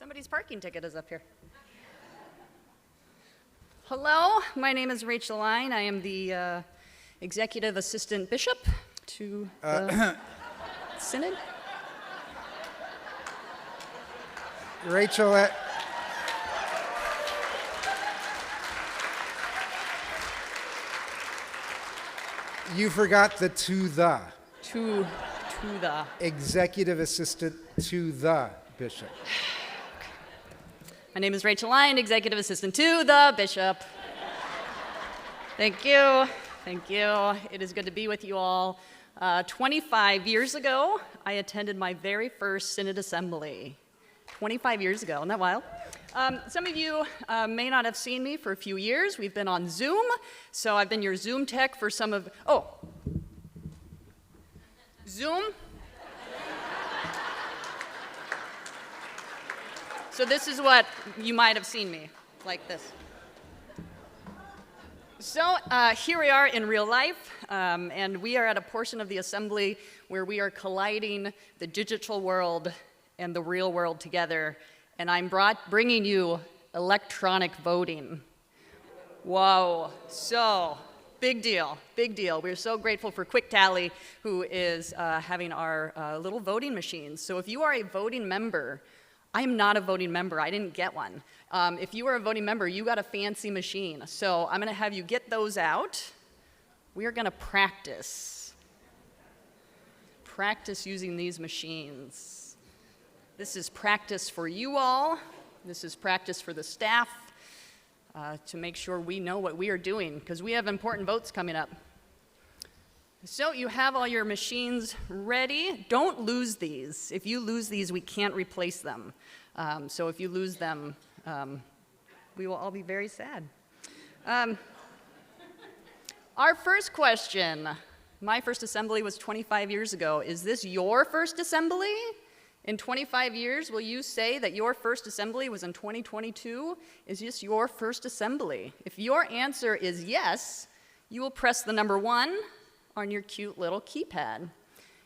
Somebody's parking ticket is up here. Hello, my name is Rachel Line. I am the executive assistant bishop to the synod. Rachel, you forgot the to the. To the. Executive assistant to the bishop. My name is Rachel Line, executive assistant to the bishop. Thank you. Thank you. It is good to be with you all. 25 years ago, I attended my very first synod assembly. 25 years ago, isn't that wild? Some of you may not have seen me for a few years. We've been on Zoom, so I've been your Zoom tech for some of, Zoom? So this is what you might have seen me, like this. So here we are in real life, and we are at a portion of the assembly where we are colliding the digital world and the real world together, and I'm bringing you electronic voting. Whoa, so big deal, big deal. We're so grateful for Quick Tally, who is having our little voting machines. So if you are a voting member, I am not a voting member. I didn't get one. If you are a voting member, you got a fancy machine. So I'm going to have you get those out. We are going to practice using these machines. This is practice for you all. This is practice for the staff to make sure we know what we are doing, because we have important votes coming up. So you have all your machines ready. Don't lose these. If you lose these, we can't replace them. So if you lose them, we will all be very sad. Our first question. My first assembly was 25 years ago. Is this your first assembly? In 25 years, will you say that your first assembly was in 2022? Is this your first assembly? If your answer is yes, you will press the number 1 on your cute little keypad.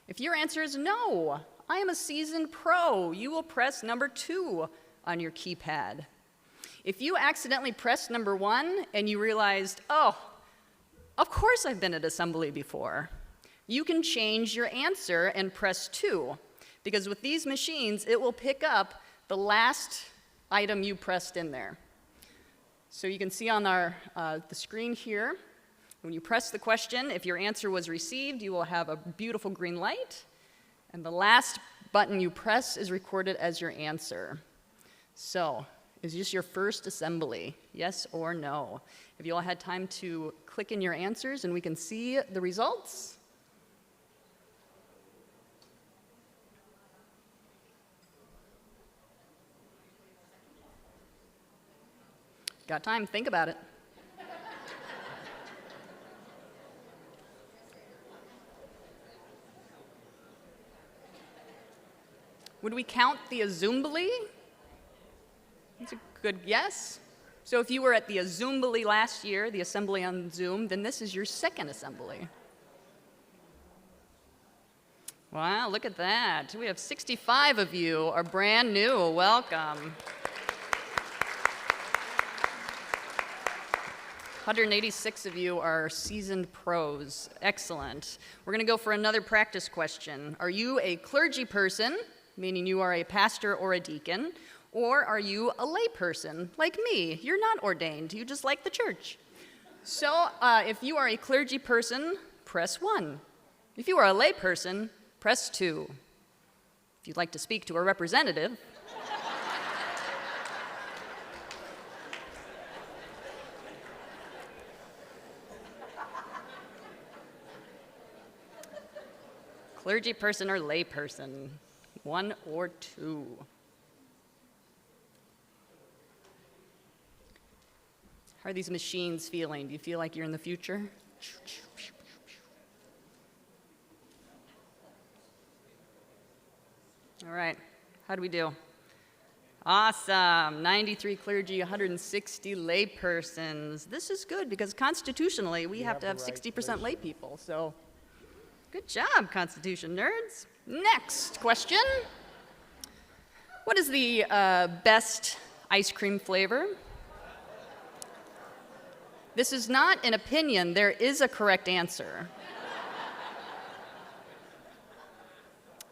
If your answer is no, I am a seasoned pro, you will press number 2 on your keypad. If you accidentally pressed number 1 and you realized, oh, of course I've been at assembly before, you can change your answer and press 2. Because with these machines, it will pick up the last item you pressed in there. So you can see on the screen here, when you press the question, if your answer was received, you will have a beautiful green light, and the last button you press is recorded as your answer. So, is this your first assembly? Yes or no? Have you all had time to click in your answers and we can see the results? Got time, think about it. Would we count the Azumbly? That's a good yes. So if you were at the Azumbly last year, the assembly on Zoom, then this is your second assembly. Wow, look at that. We have 65 of you are brand new. Welcome. 186 of you are seasoned pros. Excellent. We're going to go for another practice question. Are you a clergy person, meaning you are a pastor or a deacon, or are you a lay person like me? You're not ordained. You just like the church. So if you are a clergy person, press 1. If you are a lay person, press 2. If you'd like to speak to a representative, clergy person or lay person, 1 or 2. How are these machines feeling? Do you feel like you're in the future? All right, how do we do? Awesome, 93 clergy, 160 lay persons. This is good because constitutionally we have to have 60% lay people, so good job, Constitution nerds. Next question. What is the best ice cream flavor? This is not an opinion. There is a correct answer.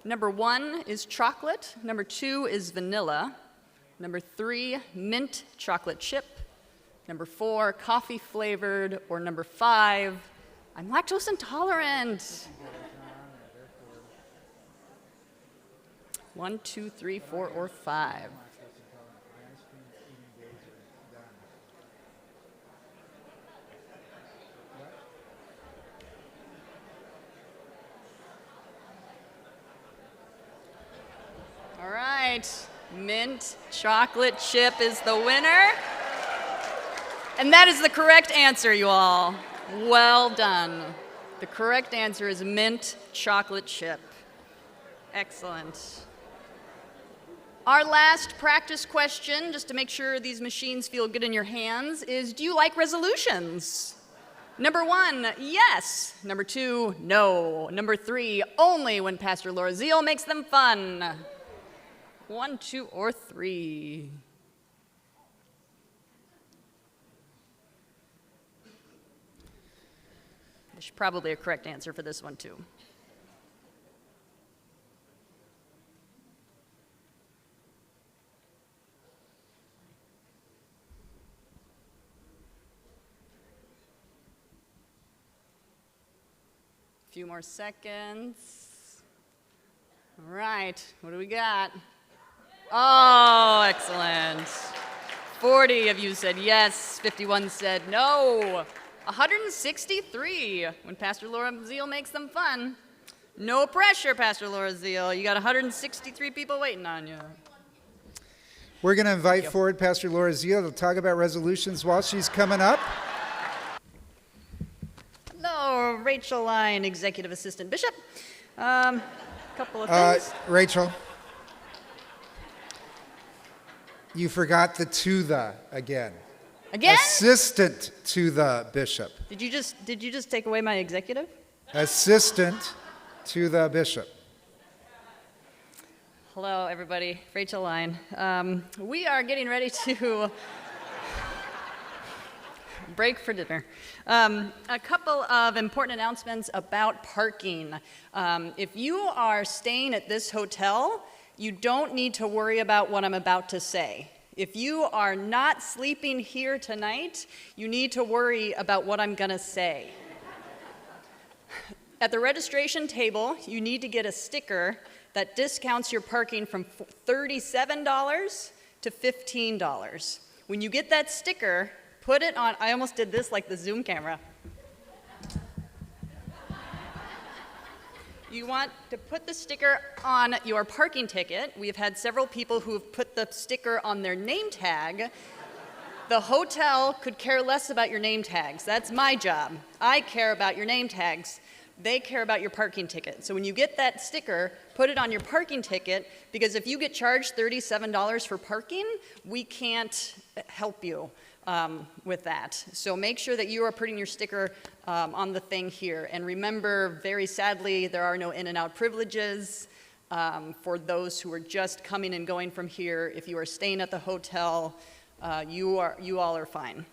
Number 1 is chocolate. Number 2 is vanilla. Number 3, mint chocolate chip. Number 4, coffee flavored. Or number 5, I'm lactose intolerant. 1, 2, 3, 4, or 5. All right, mint chocolate chip is the winner. And that is the correct answer, you all. Well done. The correct answer is mint chocolate chip. Excellent. Our last practice question, just to make sure these machines feel good in your hands, is do you like resolutions? Number 1, yes. Number 2, no. Number 3, only when Pastor Laura Zeal makes them fun. 1, 2, or 3. There's probably a correct answer for this one, too. A few more seconds. All right, what do we got? Oh, excellent. 40 of you said yes, 51 said no. 163 when Pastor Laura Zeal makes them fun. No pressure, Pastor Laura Zeal. You got 163 people waiting on you. We're going to invite forward Pastor Laura Zeal to talk about resolutions while she's coming up. Hello, Rachel Line, Executive Assistant Bishop. Couple of things. Rachel, you forgot the to the again. Again? Assistant to the bishop. Did you just take away my executive? Assistant to the bishop. Hello, everybody. Rachel Line. We are getting ready to break for dinner. A couple of important announcements about parking. If you are staying at this hotel, you don't need to worry about what I'm about to say. If you are not sleeping here tonight, you need to worry about what I'm going to say. At the registration table, you need to get a sticker that discounts your parking from $37 to $15. When you get that sticker, put it on, I almost did this like the Zoom camera. You want to put the sticker on your parking ticket. We've had several people who have put the sticker on their name tag. The hotel could care less about your name tags. That's my job. I care about your name tags. They care about your parking ticket. So when you get that sticker, put it on your parking ticket, because if you get charged $37 for parking, we can't help you with that. So make sure that you are putting your sticker on the thing here. And remember, very sadly, there are no in and out privileges for those who are just coming and going from here. If you are staying at the hotel, you all are fine.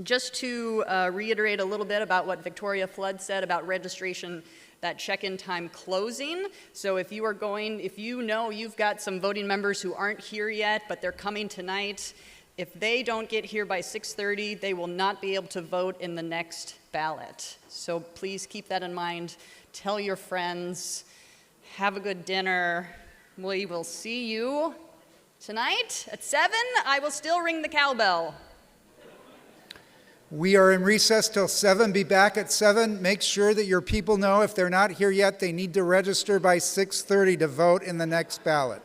Just to reiterate a little bit about what Victoria Flood said about registration, that check-in time closing. So if you are going, if you know you've got some voting members who aren't here yet, but they're coming tonight, if they don't get here by 6:30, they will not be able to vote in the next ballot. So please keep that in mind. Tell your friends. Have a good dinner. We will see you tonight at 7. I will still ring the cowbell. We are in recess till 7. Be back at 7. Make sure that your people know if they're not here yet, they need to register by 6:30 to vote in the next ballot.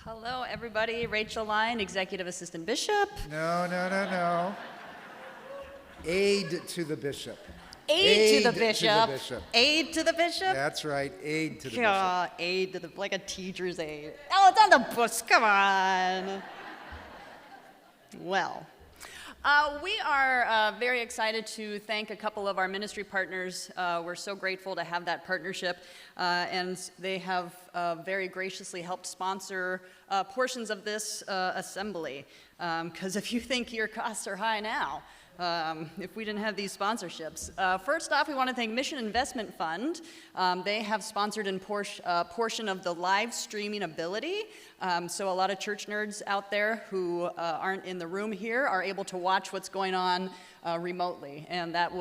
Hello, everybody. Rachel Line, Executive Assistant Bishop. No. Aid to the bishop. Aid to the bishop. Aid to the bishop? That's right, aid to the bishop. Yeah, aid to the, like a teacher's aid. Oh, it's on the books, come on. Well, We are very excited to thank a couple of our ministry partners. We're so grateful to have that partnership, and they have very graciously helped sponsor portions of this assembly. Because if you think your costs are high now, if we didn't have these sponsorships. First off, we want to thank Mission Investment Fund. They have sponsored a portion of the live streaming ability. So a lot of church nerds out there who aren't in the room here are able to watch what's going on remotely. And that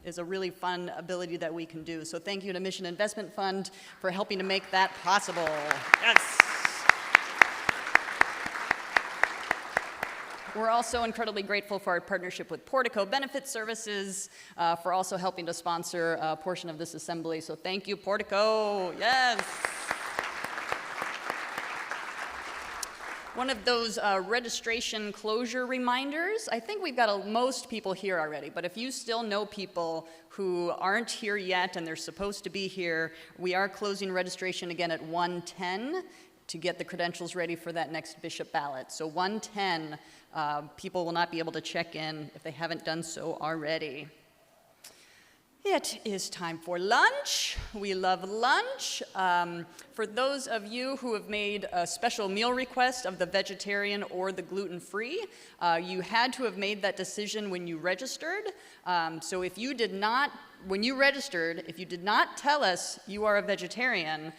is a really fun ability that we can do. So thank you to Mission Investment Fund for helping to make that possible. Yes. We're also incredibly grateful for our partnership with Portico Benefit Services for also helping to sponsor a portion of this assembly. So thank you, Portico. Yes. One of those registration closure reminders. I think we've got most people here already, but if you still know people who aren't here yet and they're supposed to be here, we are closing registration again at 1:10 to get the credentials ready for that next bishop ballot. So 1:10, people will not be able to check in if they haven't done so already. It is time for lunch. We love lunch. For those of you who have made a special meal request of the vegetarian or the gluten-free, you had to have made that decision when you registered. So if you did not, when you registered, if you did not tell us you are a vegetarian,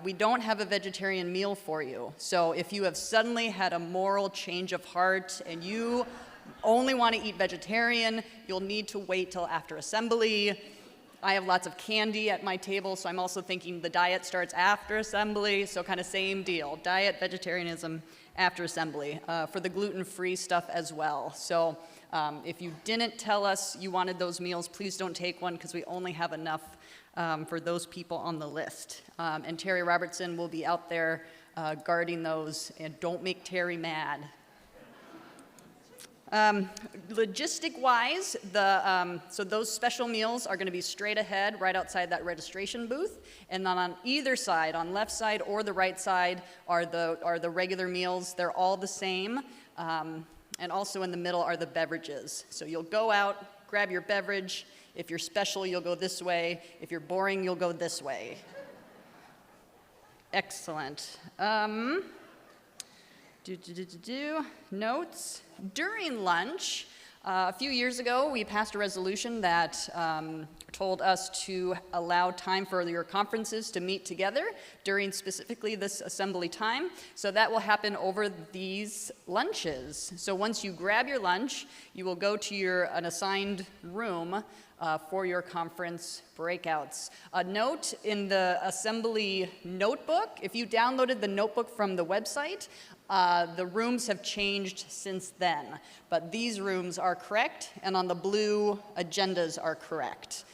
we don't have a vegetarian meal for you. So if you have suddenly had a moral change of heart and you only want to eat vegetarian, you'll need to wait till after assembly. I have lots of candy at my table, so I'm also thinking the diet starts after assembly, so kind of same deal. Diet, vegetarianism after assembly, for the gluten-free stuff as well. So if you didn't tell us you wanted those meals, please don't take one because we only have enough for those people on the list. And Terry Robertson will be out there guarding those, and don't make Terry mad. Logistic-wise, so those special meals are going to be straight ahead right outside that registration booth, and then on either side, on left side or the right side, are the regular meals. They're all the same, and also in the middle are the beverages. So you'll go out, grab your beverage. If you're special, you'll go this way. If you're boring, you'll go this way. Excellent. Notes. During lunch, a few years ago, we passed a resolution that told us to allow time for your conferences to meet together during specifically this assembly time. So that will happen over these lunches. So once you grab your lunch, you will go to an assigned room for your conference breakouts. A note in the assembly notebook, if you downloaded the notebook from the website, the rooms have changed since then, but these rooms are correct, and on the blue, agendas are correct.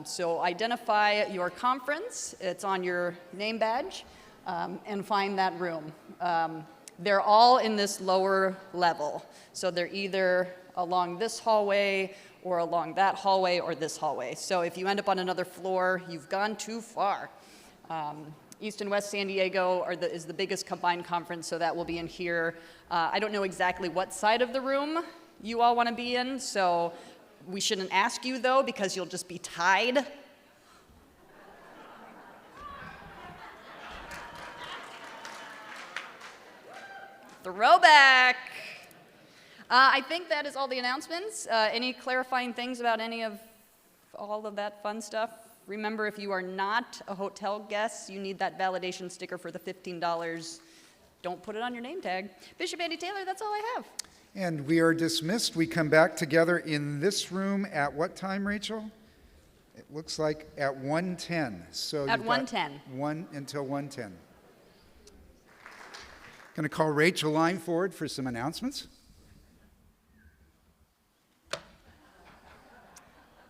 So identify your conference, it's on your name badge, and find that room. They're all in this lower level, so they're either along this hallway or along that hallway or this hallway. So if you end up on another floor, you've gone too far. East and West San Diego is the biggest combined conference, so that will be in here. I don't know exactly what side of the room you all want to be in, so we shouldn't ask you, though, because you'll just be tied. Throwback. I think that is all the announcements. Any clarifying things about any of all of that fun stuff? Remember, if you are not a hotel guest, you need that validation sticker for the $15. Don't put it on your name tag. Bishop Andy Taylor, that's all I have. And we are dismissed. We come back together in this room at what time, Rachel? It looks like at 1:10. So at 1:10. 1 until 1:10. Going to call Rachel Line forward for some announcements.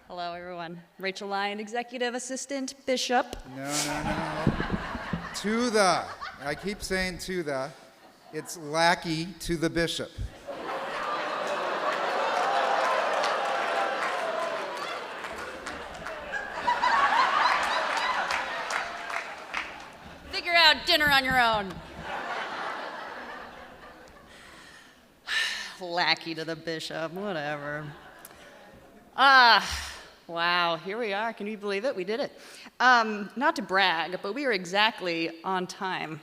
Hello, everyone. Rachel Lyon, Executive Assistant Bishop. No. I keep saying it's lackey to the bishop. Figure out dinner on your own. lackey to the bishop, whatever. Wow, here we are. Can you believe it? We did it. Not to brag, but we are exactly on time.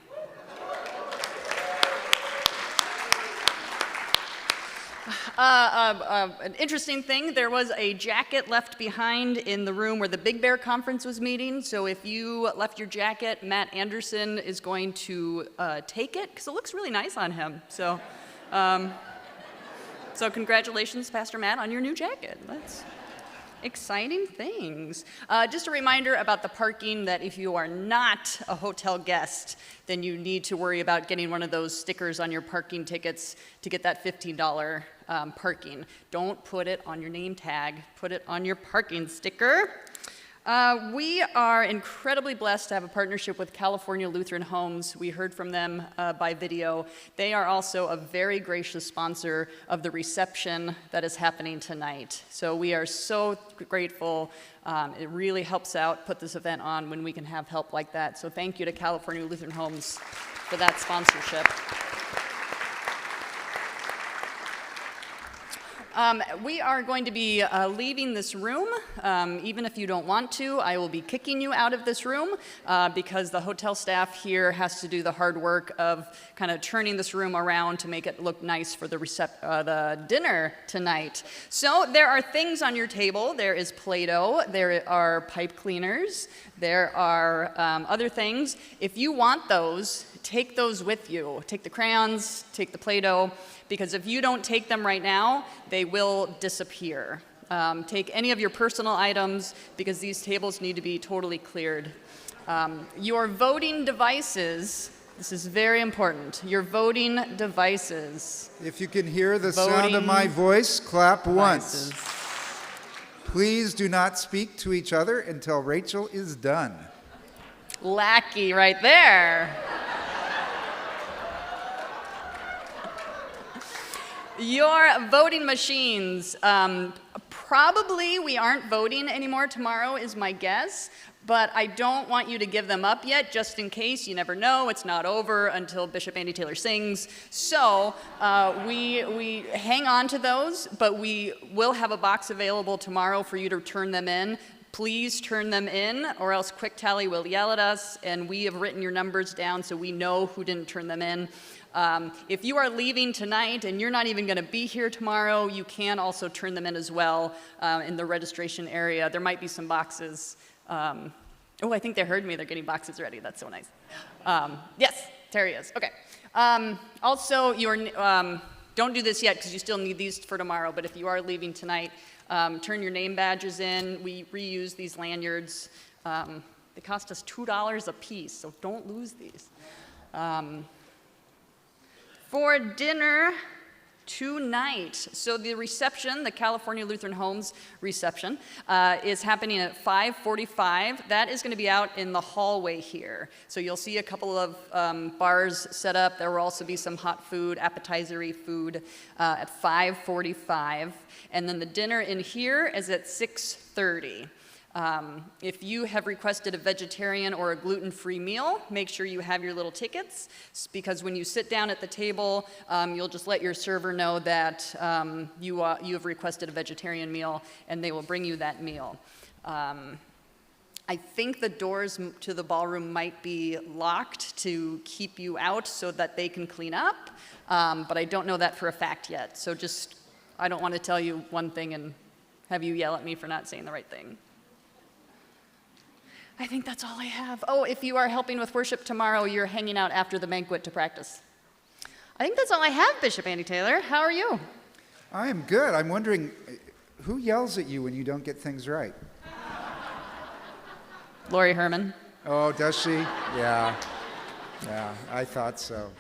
An interesting thing, there was a jacket left behind in the room where the Big Bear Conference was meeting. So if you left your jacket, Matt Anderson is going to take it because it looks really nice on him. So congratulations, Pastor Matt, on your new jacket. That's exciting things. Just a reminder about the parking that if you are not a hotel guest, then you need to worry about getting one of those stickers on your parking tickets to get that $15 parking. Don't put it on your name tag, put it on your parking sticker. We are incredibly blessed to have a partnership with California Lutheran Homes. We heard from them by video. They are also a very gracious sponsor of the reception that is happening tonight. So we are so grateful. It really helps out put this event on when we can have help like that. So thank you to California Lutheran Homes for that sponsorship. We are going to be leaving this room. Even if you don't want to, I will be kicking you out of this room because the hotel staff here has to do the hard work of kind of turning this room around to make it look nice for the dinner tonight. So there are things on your table. There is Play-Doh. There are pipe cleaners. There are other things. If you want those, take those with you. Take the crayons, take the Play-Doh, because if you don't take them right now, they will disappear. Take any of your personal items because these tables need to be totally cleared. Your voting devices, this is very important, your voting devices. If you can hear the sound of my voice, clap once. Devices. Please do not speak to each other until Rachel is done. Lackey right there. Your voting machines. Probably we aren't voting anymore tomorrow is my guess, but I don't want you to give them up yet, just in case. You never know. It's not over until Bishop Andy Taylor sings. So we hang on to those, but we will have a box available tomorrow for you to turn them in. Please turn them in, or else Quick Tally will yell at us, and we have written your numbers down so we know who didn't turn them in. If you are leaving tonight and you're not even going to be here tomorrow, you can also turn them in as well in the registration area. There might be some boxes. Oh, I think they heard me. They're getting boxes ready. That's so nice. Yes, Terry is. Okay. Also, don't do this yet because you still need these for tomorrow, but if you are leaving tonight, turn your name badges in. We reuse these lanyards. They cost us $2 a piece, so don't lose these. For dinner tonight, so the reception, the California Lutheran Homes reception, is happening at 5:45. That is going to be out in the hallway here. So you'll see a couple of bars set up. There will also be some hot food, appetizer-y food at 5:45. And then the dinner in here is at 6:30. If you have requested a vegetarian or a gluten-free meal, make sure you have your little tickets, because when you sit down at the table, you'll just let your server know that you have requested a vegetarian meal, and they will bring you that meal. I think the doors to the ballroom might be locked to keep you out so that they can clean up, but I don't know that for a fact yet. So I don't want to tell you one thing and have you yell at me for not saying the right thing. I think that's all I have. Oh, if you are helping with worship tomorrow, you're hanging out after the banquet to practice. I think that's all I have, Bishop Andy Taylor. How are you? I am good. I'm wondering, who yells at you when you don't get things right? Lori Herman. Oh, does she? Yeah. Yeah, I thought so.